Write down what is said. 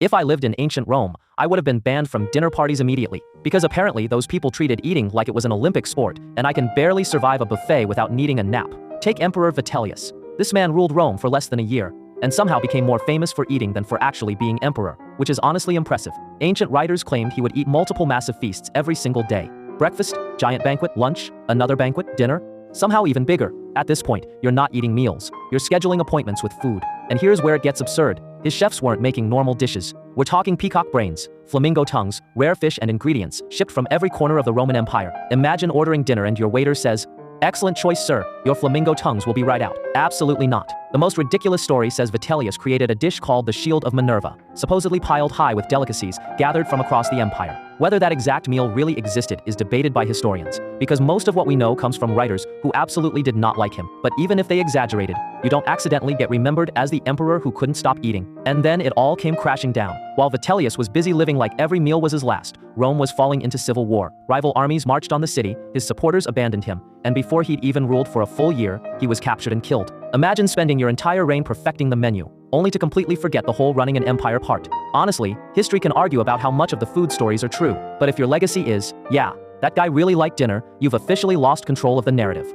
If I lived in ancient Rome, I would have been banned from dinner parties immediately, because apparently those people treated eating like it was an Olympic sport, and I can barely survive a buffet without needing a nap. Take Emperor Vitellius. This man ruled Rome for less than a year, and somehow became more famous for eating than for actually being emperor, which is honestly impressive. Ancient writers claimed he would eat multiple massive feasts every single day. Breakfast, giant banquet, lunch, another banquet, dinner, somehow even bigger. At this point, you're not eating meals, you're scheduling appointments with food. And here's where it gets absurd. His chefs weren't making normal dishes. We're talking peacock brains, flamingo tongues, rare fish and ingredients, shipped from every corner of the Roman Empire. Imagine ordering dinner and your waiter says, "Excellent choice, sir. Your flamingo tongues will be right out." Absolutely not. The most ridiculous story says Vitellius created a dish called the Shield of Minerva, supposedly piled high with delicacies gathered from across the empire. Whether that exact meal really existed is debated by historians, because most of what we know comes from writers who absolutely did not like him. But even if they exaggerated, you don't accidentally get remembered as the emperor who couldn't stop eating. And then it all came crashing down. While Vitellius was busy living like every meal was his last, Rome was falling into civil war. Rival armies marched on the city, his supporters abandoned him, and before he'd even ruled for a full year, he was captured and killed. Imagine spending your entire reign perfecting the menu, only to completely forget the whole running an empire part. Honestly, history can argue about how much of the food stories are true, but if your legacy is, yeah, that guy really liked dinner, you've officially lost control of the narrative.